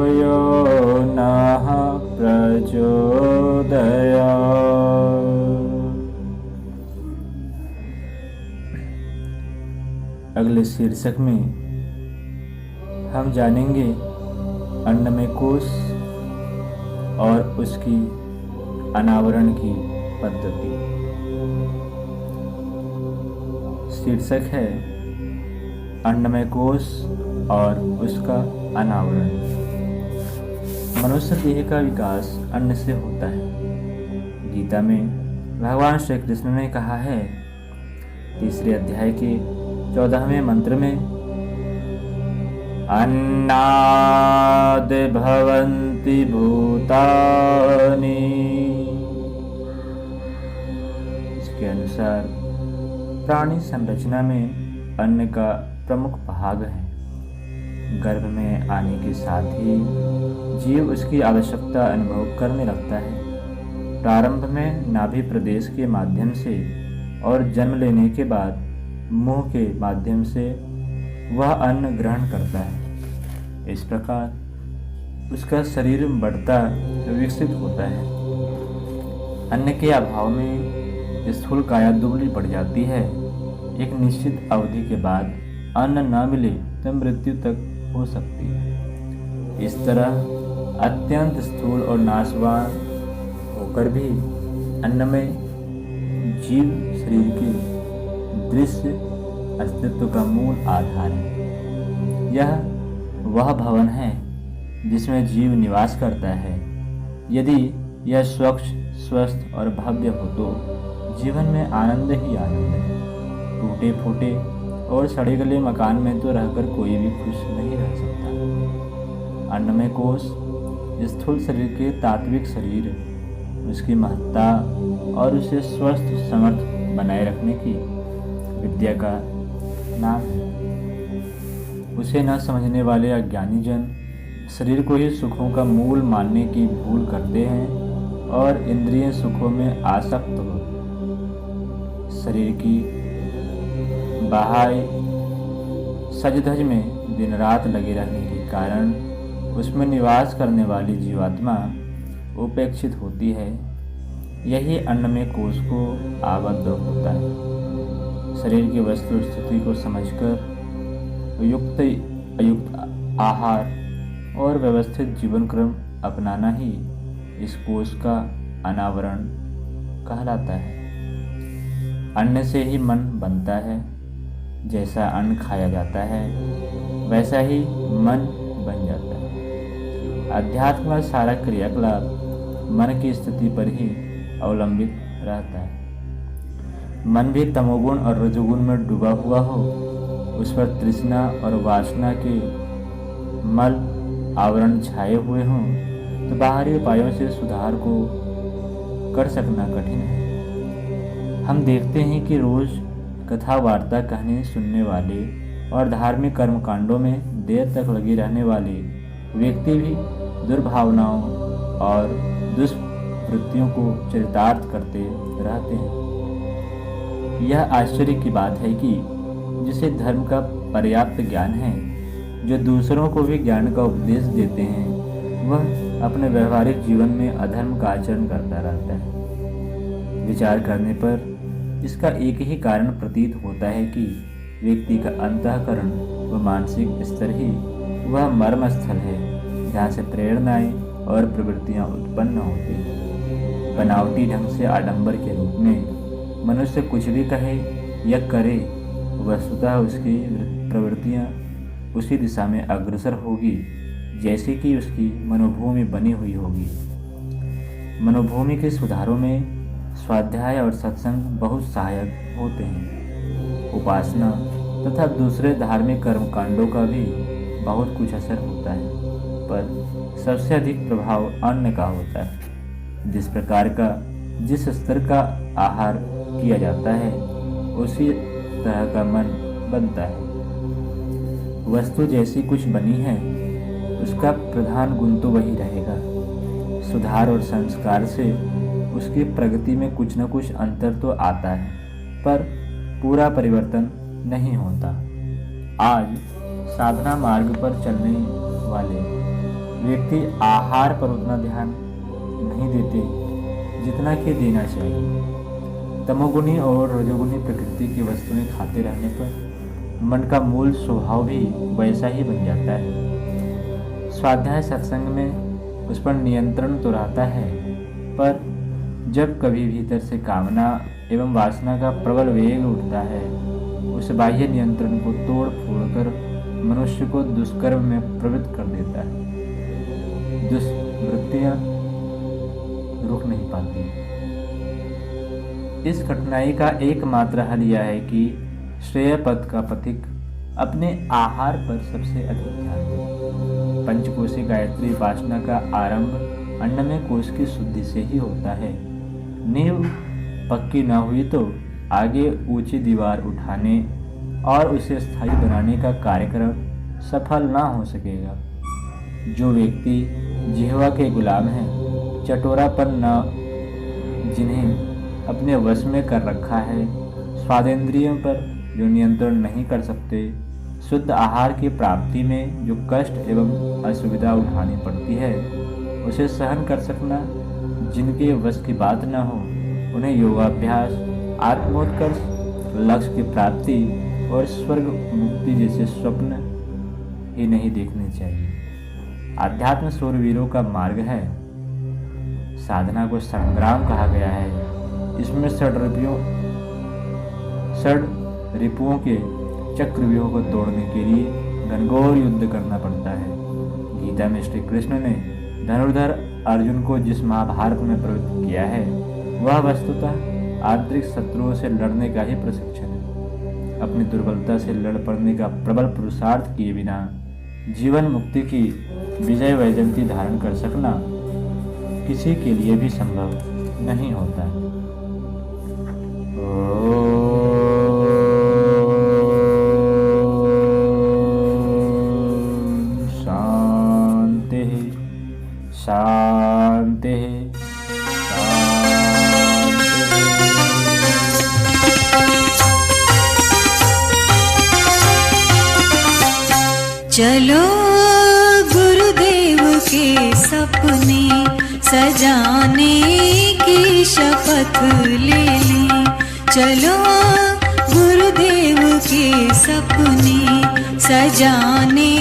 यो नः प्रचोदयात्। अगले शीर्षक में हम जानेंगे अन्नमय कोश और उसकी अनावरण की पद्धति। शीर्षक है अन्नमय कोश और उसका अनावरण। मनुष्य देह का विकास अन्न से होता है। गीता में भगवान श्री कृष्ण ने कहा है 3 अध्याय के 14वें मंत्र में, अन्नाद् भवन्ति भूतानि। इसके अनुसार प्राणी संरचना में अन्न का प्रमुख भाग है। गर्भ में आने के साथ ही जीव उसकी आवश्यकता अनुभव करने लगता है। प्रारंभ में नाभि प्रदेश के माध्यम से और जन्म लेने के बाद मुंह के माध्यम से वह अन्न ग्रहण करता है। इस प्रकार उसका शरीर बढ़ता विकसित होता है। अन्न के अभाव में स्थूल काया दुबली पड़ जाती है। एक निश्चित अवधि के बाद अन्न न मिले तो मृत्यु तक हो सकती है। इस तरह अत्यंत स्थूल और नाशवान होकर भी अन्नमय जीव शरीर के दृश्य अस्तित्व का मूल आधार है। यह वह भवन है जिसमें जीव निवास करता है। यदि यह स्वच्छ, स्वस्थ और भव्य हो तो जीवन में आनंद ही आनंद है। टूटे फूटे और सड़े गले मकान में तो रहकर कोई भी खुश नहीं रह सकता। अन्नमय कोश स्थूल शरीर के तात्विक शरीर, उसकी महत्ता और उसे स्वस्थ समर्थ बनाए रखने की विद्या का नाम है। उसे न समझने वाले अज्ञानी जन शरीर को ही सुखों का मूल मानने की भूल करते हैं और इंद्रिय सुखों में आसक्त हो शरीर की बाह्य सज-धज में दिन रात लगे रहने के कारण उसमें निवास करने वाली जीवात्मा उपेक्षित होती है। यही अन्नमय कोश को आबद्ध होता है। शरीर की वस्तु स्थिति को समझकर युक्त अयुक्त आहार और व्यवस्थित जीवन क्रम अपनाना ही इस कोश का अनावरण कहलाता है। अन्न से ही मन बनता है। जैसा अन्न खाया जाता है वैसा ही मन बन जाता है। अध्यात्म का सारा क्रियाकलाप मन की स्थिति पर ही अवलंबित रहता है। मन भी तमोगुण और रजोगुण में डूबा हुआ हो, उस पर तृष्णा और वासना के मल आवरण छाए हुए हों तो बाहरी उपायों से सुधार को कर सकना कठिन है। हम देखते हैं कि रोज कथा वार्ता कहने सुनने वाले और धार्मिक कर्मकांडों में देर तक लगे रहने वाले व्यक्ति भी दुर्भावनाओं और दुष्वृत्तियों को चरितार्थ करते रहते हैं। यह आश्चर्य की बात है कि जिसे धर्म का पर्याप्त ज्ञान है, जो दूसरों को भी ज्ञान का उपदेश देते हैं, वह अपने व्यवहारिक जीवन में अधर्म का आचरण करता रहता है। विचार करने पर इसका एक ही कारण प्रतीत होता है कि व्यक्ति का अंतःकरण व मानसिक स्तर ही वह मर्म स्थल है जहाँ से प्रेरणाएं और प्रवृत्तियाँ उत्पन्न होती हैं। बनावटी ढंग से आडंबर के रूप में मनुष्य कुछ भी कहे या करे, वस्तुतः उसकी प्रवृत्तियाँ उसी दिशा में अग्रसर होगी जैसे कि उसकी मनोभूमि बनी हुई होगी। मनोभूमि के सुधारों में स्वाध्याय और सत्संग बहुत सहायक होते हैं। उपासना तथा दूसरे धार्मिक कर्मकांडों का भी बहुत कुछ असर होता है, पर सबसे अधिक प्रभाव अन्न का होता है। जिस प्रकार का जिस स्तर का आहार किया जाता है उसी तरह का मन बनता है। वस्तु जैसी कुछ बनी है उसका प्रधान गुण तो वही रहेगा। सुधार और संस्कार से उसकी प्रगति में कुछ न कुछ अंतर तो आता है, पर पूरा परिवर्तन नहीं होता। आज साधना मार्ग पर चलने वाले व्यक्ति आहार पर उतना ध्यान नहीं देते जितना कि देना चाहिए। तमोगुणी और रजोगुणी प्रकृति की वस्तुएं खाते रहने पर मन का मूल स्वभाव भी वैसा ही बन जाता है। स्वाध्याय सत्संग में उस पर नियंत्रण तो रहता है, पर जब कभी भीतर से कामना एवं वासना का प्रबल वेग उठता है, उस बाह्य नियंत्रण को तोड़ फोड़ कर मनुष्य को दुष्कर्म में प्रवृत्त कर देता है। दुष्वृत्तियां रुक नहीं पाती। इस कठिनाई का एकमात्र हल यह है कि श्रेय पथ का पथिक अपने आहार पर सबसे अधिक ध्यान दे। पंचकोशी गायत्री उपासना का आरंभ अन्नमय कोश की शुद्धि से ही होता है। नींव पक्की न हुई तो आगे ऊंची दीवार उठाने और उसे स्थायी बनाने का कार्यक्रम सफल न हो सकेगा। जो व्यक्ति जिह्वा के गुलाम हैं, चटोरापन न जिन्हें अपने वश में कर रखा है, स्वादेंद्रियों पर जो नियंत्रण नहीं कर सकते, शुद्ध आहार की प्राप्ति में जो कष्ट एवं असुविधा उठानी पड़ती है, उसे सहन कर सकना जिनके वश की बात न हो, उन्हें योगाभ्यास, आत्मोत्कर्ष, लक्ष्य की प्राप्ति और स्वर्ग मुक्ति जैसे स्वप्न ही नहीं देखने चाहिए। आध्यात्म शूरवीरों का मार्ग है। साधना को संग्राम कहा गया है। इसमें षड रिपुओं के चक्रव्यूह को तोड़ने के लिए घनघोर युद्ध करना पड़ता है। गीता में श्री कृष्ण ने धनुर्धर अर्जुन को जिस महाभारत में प्रवृत्त किया है, वह वस्तुतः आंतरिक शत्रुओं से लड़ने का ही प्रशिक्षण है। अपनी दुर्बलता से लड़ पड़ने का प्रबल पुरुषार्थ किए बिना जीवन मुक्ति की विजय वैजयंती धारण कर सकना किसी के लिए भी संभव नहीं होता। शांति शांति चलो गुरुदेव के सपने सजाने की शपथ ले ली। चलो गुरुदेव के सपने सजाने